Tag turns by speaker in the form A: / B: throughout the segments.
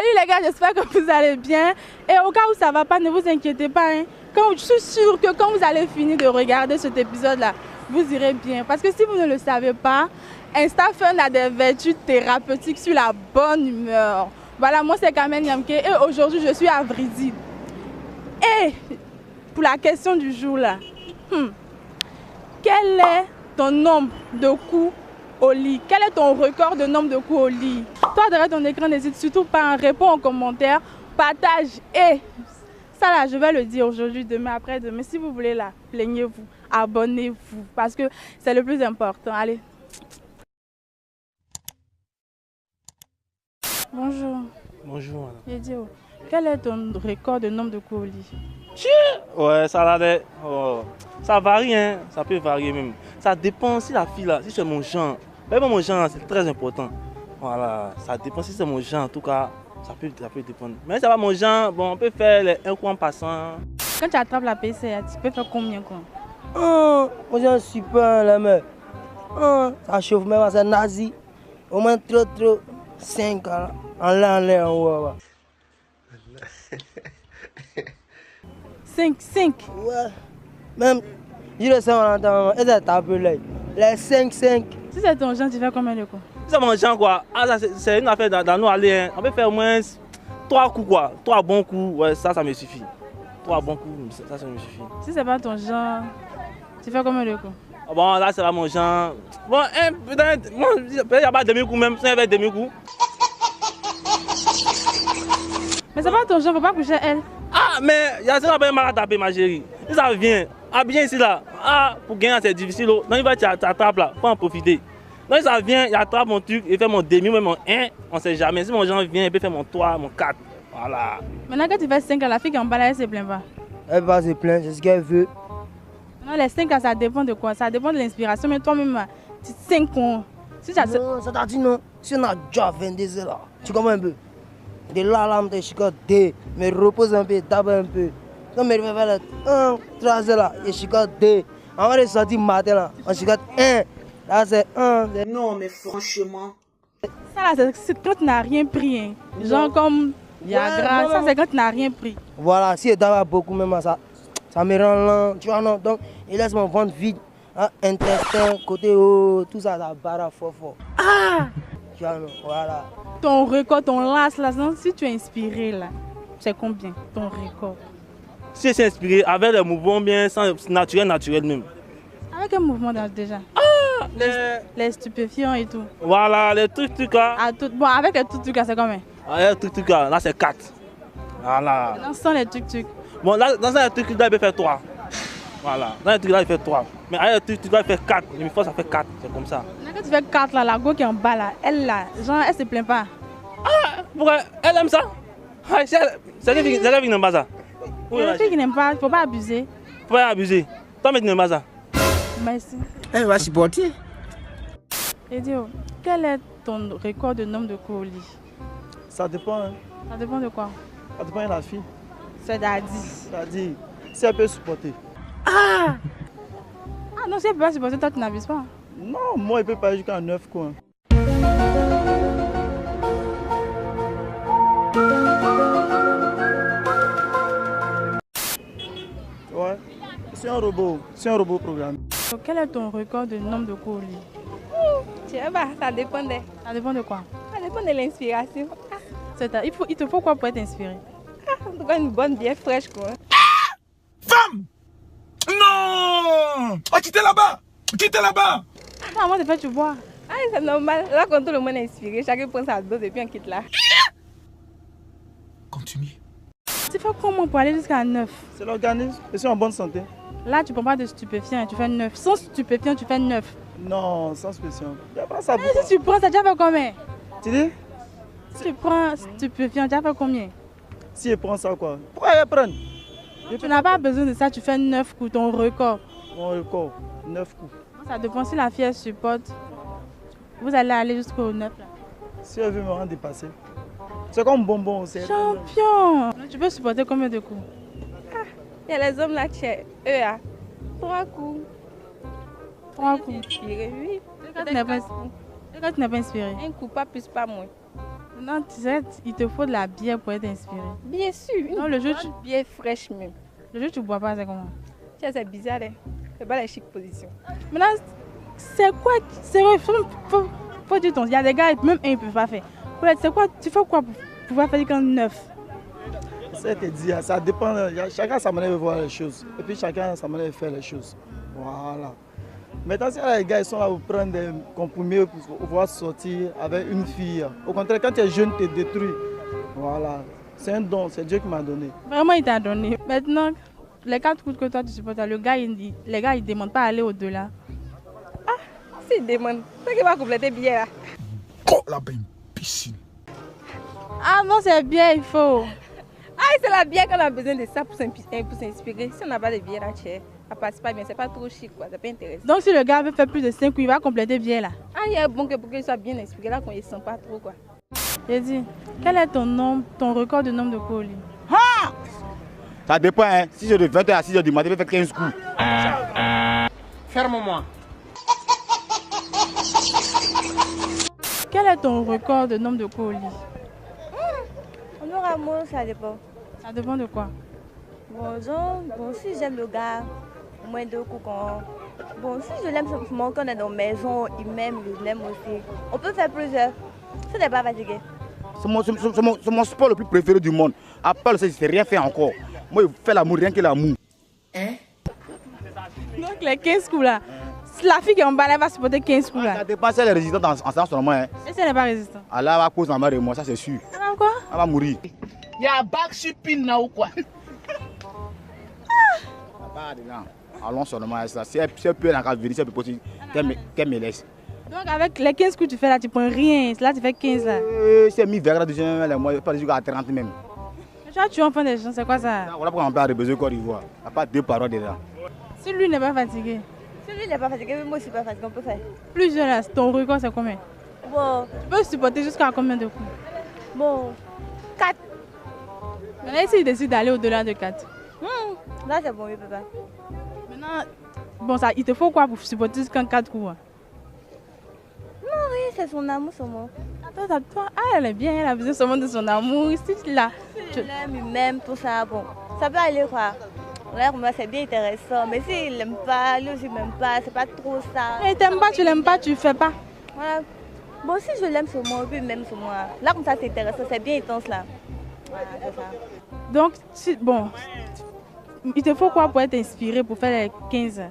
A: Salut les gars, j'espère que vous allez bien. Et au cas où ça va pas, ne vous inquiétez pas. Je suis sûre que quand vous allez finir de regarder cet épisode-là, vous irez bien. Parce que si vous ne le savez pas, InstaFun a des vertus thérapeutiques sur la bonne humeur. Voilà, moi c'est Carmen Yamke et aujourd'hui je suis à Vridi. Et pour la question du jour là, quel est ton nombre de coups au lit? Quel est ton record de nombre de coups au lit? Toi derrière ton écran, n'hésite surtout pas à répondre en commentaire, partage et ça là je vais le dire aujourd'hui, demain, après-demain. Si vous voulez là, plaignez-vous, abonnez-vous parce que c'est le plus important. Allez. Bonjour.
B: Bonjour madame.
A: Yedio, quel est ton record de nombre de coups au lit?
B: Ouais, ça varie, hein. Ça peut varier même. Ça dépend si la fille là, si c'est mon genre. Même mon genre, c'est très important. Voilà, ça dépend si c'est mon genre. En tout cas, ça peut dépendre. Mais si ça va mon genre, bon, on peut faire un coup en passant.
A: Quand tu attrapes la PCA, tu peux faire combien quoi?
C: Moi j'ai un super la meuf. Ça chauffe même, c'est nazi. Au moins trop 5 en l'air en haut.
A: 5.
C: Ouais. Même, je le sens en entendant, et ça tape l'œil. Les 5.
A: Si c'est ton genre, tu fais combien de coups?
B: Si c'est mon genre quoi, c'est une affaire dans nous aller. Hein. On peut faire au moins 3 coups quoi. 3 bons coups, ouais, ça me suffit. 3 bons coups, ça me suffit.
A: Si c'est pas ton genre, tu fais combien de coups?
B: Bon, là, c'est pas mon genre. Bon, peut-être, il n'y a pas de demi-coup même, ça va être demi-coup.
A: Mais c'est pas ton genre, faut pas coucher elle.
B: Ah, mais il y a ça qui mal à taper, ma chérie. Si ça vient, bien ici là. Ah, pour gagner, c'est difficile. Donc, il va t'attraper là, faut en profiter. Donc, si ça vient, il attrape mon truc, il fait mon demi, ou même mon 1, on ne sait jamais. Si mon genre vient, il peut faire mon 3, mon 4. Voilà.
A: Maintenant que tu fais 5 à la fille qui est en bas là, elle se plaint pas.
C: Elle va se plaindre, c'est ce qu'elle veut.
A: Non, les 5 ça dépend de quoi? Ça dépend de l'inspiration, mais toi-même, tu 5 cons. Si ça
C: Non, ça t'a dit non. Si on a déjà 22 heures là, tu comprends un peu? De là, là, je suis comme 2, mais repose un peu, tape un peu. Quand je vais faire 1, 3 heures là, je suis comme 2. Avant de sortir matin là, je suis comme 1. Là, c'est 1.
D: Non, mais franchement.
A: Ça là, c'est quand tu n'as rien pris. Hein. Genre comme Viagra, ça c'est quand tu n'as rien pris.
C: Voilà, si je tape beaucoup, même ça me rend lent, tu vois, non. Donc, il laisse mon ventre vide, hein, intestin, côté haut, tout ça, ça barre fort.
A: Ah!
C: Tu vois, non, voilà.
A: Ton record, ton last là, si tu es inspiré là, c'est combien ton record?
B: Si je suis inspiré avec les mouvements bien naturel même.
A: Avec un mouvement déjà?
B: Ah,
A: les stupéfiants et tout.
B: Voilà, les trucs là.
A: Ah, bon, avec les trucs là, c'est combien?
B: Les trucs là, c'est 4. Voilà.
A: Dans sans les trucs.
B: Bon, là, dans un truc là, il peut faire 3. Voilà. Dans un truc là, il fait 3. Mais avec le truc là, il fait 4. Une fois, ça fait 4. C'est comme ça.
A: Quand tu fais 4 là, la go qui est en bas là, elle là, genre, elle se plaint pas.
B: Ah, pourquoi elle aime ça? Ah, c'est la fille qui n'aime pas ça.
A: La fille qui n'aime pas, il ne faut pas abuser.
B: Faut pas abuser. Toi, mais tu n'aimes pas ça.
A: Merci.
D: Elle va supporter.
A: Edio, quel est ton record de nombre de coups au lit?
E: Ça dépend, hein.
A: Ça dépend de quoi?
E: Ça dépend de la fille.
A: C'est-à-dire?
E: C'est-à-dire, si elle peut supporter.
A: Ah non, si elle ne peut pas supporter, toi tu n'abuses pas.
E: Non, moi, il peut pas aller jusqu'à 9 quoi. Ouais, c'est un robot programmé.
A: Donc, quel est ton record de nombre de coups au lit?
F: Je sais pas, ça dépend de...
A: Ça dépend de quoi?
F: Ça dépend de l'inspiration.
A: Il te faut quoi pour être inspiré?
F: En tout cas, une bonne bière fraîche, quoi.
G: Femme! Non! Oh, quittez là-bas! Quittez là-bas!
A: Non, moi, c'est fait, tu bois.
F: Ah, c'est normal. Là, quand tout le monde est inspiré, chacun prend sa dose et puis on quitte là.
G: Continue.
A: Tu fais comment pour aller jusqu'à 9?
E: C'est l'organisme, je suis en bonne santé.
A: Là, tu prends pas de stupéfiants, tu fais 9. Sans stupéfiants, tu fais 9.
E: Non, sans spécial. Il n'y a pas ça.
A: Mais si tu prends, ça déjà fait combien?
E: Tu dis?
A: Si tu prends stupéfiants, tu as fait combien?
E: Si elle prend ça, quoi. Pourquoi elle prend?
A: Tu n'as pas besoin de ça, tu fais 9 coups, ton record.
E: Mon record, 9 coups.
A: Ça dépend si la fille elle supporte. Vous allez aller jusqu'au 9 là.
E: Si elle veut me rendre dépassé. C'est comme bonbon aussi.
A: Champion! Tu peux supporter combien de coups?
F: Il y a les hommes là qui eux là. 3 coups.
A: 3 coups.
F: Inspiré, oui.
A: Quand tu n'es pas inspiré.
F: Un coup, pas plus, pas moins.
A: Non, tu sais, il te faut de la bière pour être inspiré.
F: Bien sûr,
A: Non, le jeu,
F: bière fraîche même.
A: le jeu, tu bois pas, c'est comment?
F: Tiens, c'est bizarre, hein. C'est pas la chic position.
A: Maintenant, c'est quoi? C'est vrai, faut dire ton. Il y a des gars, même un, ils peuvent pas faire. C'est quoi? Tu fais quoi pour pouvoir faire quand 9?
E: Ça te dit, ça dépend. Chacun sa manière de voir les choses. Et puis chacun sa manière de faire les choses. Voilà. Maintenant, si les gars ils sont là pour prendre des compromis pour pouvoir sortir avec une fille. Au contraire, quand tu es jeune, tu te détruis. Voilà. C'est un don, c'est Dieu qui m'a donné.
A: Vraiment, il t'a donné. Maintenant, les 4 coups que toi tu supportes, les gars, ils demandent pas à aller au-delà.
F: S'il demande, c'est qu'il va compléter bière là.
G: Oh là-bas, une piscine.
A: Ah non, c'est bien, il faut.
F: Ah, c'est la bière qu'on a besoin de ça pour s'inspirer. Si on n'a pas de bière là, ça passe pas bien, c'est pas trop chic quoi, c'est pas intéressant.
A: Donc si le gars veut faire plus de 5 coups, il va compléter bien là.
F: Ah, il y a bon que pour qu'il soit bien inspiré là, qu'on ne sent pas trop quoi.
A: J'ai dit, quel est ton record de nombre de coups au lit?
H: Ça dépend, hein. Si je de 20h à 6h du matin, je vais faire 15 coups.
D: Ferme-moi.
A: Quel est ton record de nombre de coups au lit?
I: Mon amour, ça dépend.
A: Ça dépend de quoi?
I: Bon, si j'aime le gars, au moins 2 coups quand... Bon, si je l'aime seulement quand on est dans la maison, il m'aime, je l'aime aussi. On peut faire plusieurs. Ça n'est pas fatigué.
H: C'est mon sport le plus préféré du monde. À part ça, je ne sais rien faire encore. Moi, je fais l'amour, rien que l'amour.
D: Hein?
A: Donc les 15 coups là, la fille qui est en bas, elle va supporter 15 coups là.
H: Ça dépend si elle est résistante en séance seulement. Hein.
A: Et si elle n'est pas résistante?
H: Allah va cause en bas de moi, ça c'est sûr.
A: Elle va quoi?
H: Elle va mourir.
D: Il y a un bac sur pin là ou quoi?
H: Allons seulement à ça. Si elle peut en venir, si elle peut possible, qu'elle me laisse.
A: Donc avec les 15 coups que tu fais là, tu prends rien. Là, tu fais 15 là.
H: Si elle mis vers la deuxième, moi, je ne pas dire à 30 même.
A: Genre, tu enfants des gens, c'est quoi ça?
H: Voilà pourquoi on parle de besoin Côte d'Ivoire. Il n'y a pas 2 paroles dedans.
A: Si lui n'est pas fatigué,
I: Si lui n'est pas fatigué, moi je suis pas fatigué, on peut faire.
A: plusieurs là, ton record c'est combien?
I: Bon,
A: Tu peux supporter jusqu'à combien de coups?
I: bon, 4.
A: Maintenant, s'il décide d'aller au-delà de 4.
I: Là c'est bon, il peut pas.
A: Maintenant, bon, ça, il te faut quoi pour supporter jusqu'à 4 coups? Hein?
I: Non, oui, c'est son amour, son mot.
A: Attends, toi, elle est bien, elle a besoin seulement de son amour. Si là,
I: Je l'aime, il m'aime, tout ça, bon. Ça peut aller quoi. Là, moi, c'est bien intéressant. Mais s'il n'aime pas, lui aussi m'aime pas, c'est pas trop ça.
A: mais t'aimes pas, tu l'aimes pas, tu fais pas.
I: Voilà. Bon, si je l'aime sur moi, lui il m'aime sur moi. Là, comme ça, c'est intéressant, c'est bien intense là. Voilà, c'est ça.
A: Donc, bon, il te faut quoi pour être inspiré pour faire les 15?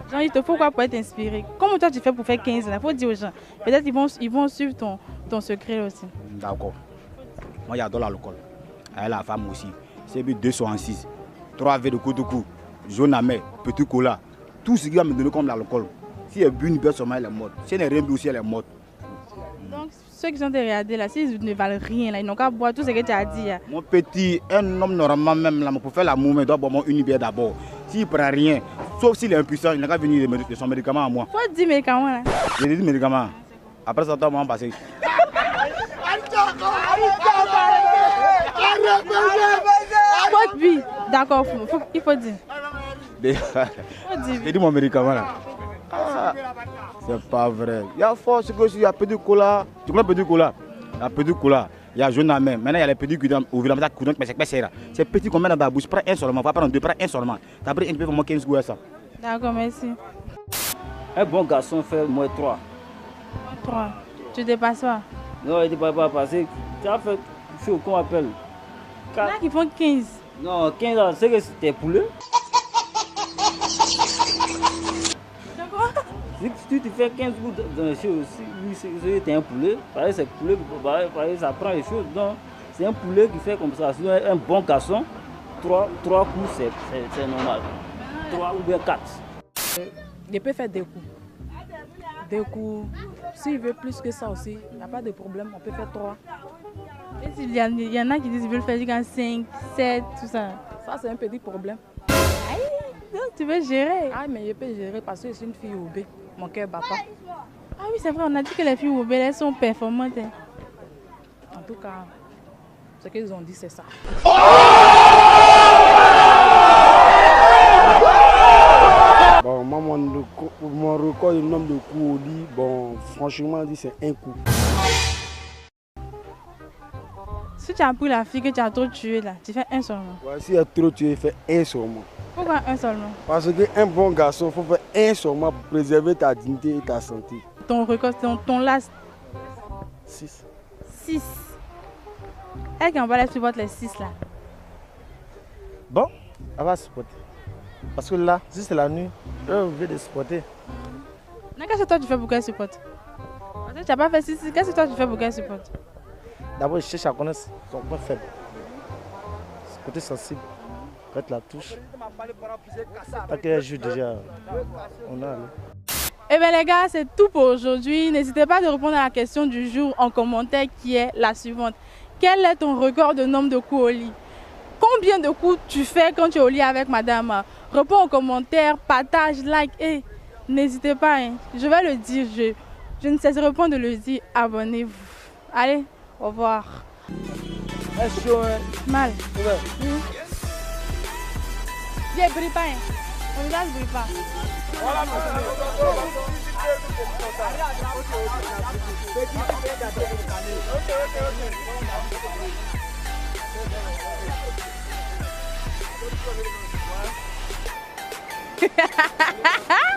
A: Genre, il te faut quoi pour être inspiré? Comment toi tu fais pour faire 15? Il faut dire aux gens. Peut-être ils vont suivre ton secret aussi.
H: D'accord. Moi, j'adore l'alcool. Elle la femme aussi. C'est 206. 3 verres de coup, jaune à mer, petit cola. Tout ce qui va me donner comme l'alcool. Si elle bu une bière seulement, elle est morte. Si elle n'est rien bu aussi, elle est morte.
A: Donc, ceux qui sont regardés là, s'ils ne valent rien, là, ils n'ont qu'à boire tout ce que tu as dit. Là.
H: Mon petit, un homme normalement même là, pour faire l'amour, il doit boire une bière d'abord. S'il ne prend rien, sauf s'il est impuissant, il n'a qu'à venir de son médicament à moi.
A: Faut 10 médicaments là.
H: J'ai dit médicaments. Après ça, toi, moi, on passe.
A: Faut dire. D'accord, il faut dire.
H: J'ai dit mon médicament là. Ah, c'est pas vrai. Il y a force que il y a petit cola. Tu connais petit cola? Il y a petit cola. Il y a jaune à main. Maintenant, il y a les petits qui au village. C'est petit qu'on met dans ta bouche. Prends un seulement. Pas prendre deux, prends un seulement. Tu as pris un peu pour moi 15 goûts à ça.
A: D'accord, merci.
J: Un bon garçon fait moins 3.
A: 3. Tu dépasses pas?
J: Non, il ne dépasse pas parce que tu as fait chaud, qu'on appelle.
A: Il y en a qui font 15.
J: Non, 15 ans, c'est que c'était poulet. Si tu fais 15 gouttes dans les choses, si lui c'est un poulet, pareil c'est poulet, pareil ça prend les choses. Donc c'est un poulet qui fait comme ça. Sinon un bon garçon, 3 coups c'est normal. 3 ou bien 4.
K: Il peut faire 2 coups. 2 coups. S'il veut plus que ça aussi, il n'y a pas de problème, on peut faire 3.
A: Et il y en a qui disent qu'ils veulent faire jusqu'à 5, 7, tout ça.
K: Ça c'est un petit problème.
A: Aïe, donc tu veux gérer?
K: Ah mais je peux gérer parce que je suis une fille obé. Mon cœur bat pas.
A: Ah oui, c'est vrai, on a dit que les filles obé, elles sont performantes. Hein.
K: En tout cas, ce qu'ils ont dit c'est ça.
E: Bon, moi, mon record du nombre de coups au lit, bon, franchement, dit c'est 1 coup.
A: Si tu as pris la fille que tu as trop tuée là, tu fais un seulement.
L: Ouais, si tu as trop tué, fais un seulement.
A: Pourquoi un seulement?
L: Parce qu'un bon garçon, il faut faire un seulement pour préserver ta dignité et ta santé.
A: Ton record, ton last?
L: 6.
A: 6. Elle qui en va supporter les 6 là.
M: Bon, elle va supporter. Parce que là, si c'est la nuit, elle veut de supporter.
A: Qu'est-ce que toi tu fais pour qu'elle supporte? Tu n'as pas fait 6, qu'est-ce que toi tu fais pour qu'elle supporte?
M: D'abord, je cherche à connaître son point faible. Son côté sensible. Quand tu la touches, pas qu'elle joue déjà, on a.
A: Eh bien les gars, c'est tout pour aujourd'hui. N'hésitez pas à répondre à la question du jour en commentaire qui est la suivante. Quel est ton record de nombre de coups au lit? Combien de coups tu fais quand tu es au lit avec madame? Réponds en commentaire, partage, like et n'hésitez pas. Hein. Je vais le dire, je ne cesserai pas de le dire. Abonnez-vous. Allez, au revoir.
C: C'est chaud, hein?
A: Mal.
C: Ouais.
A: Viens, brille pas. Hein. Mon visage brille pas. Ha ha ha ha!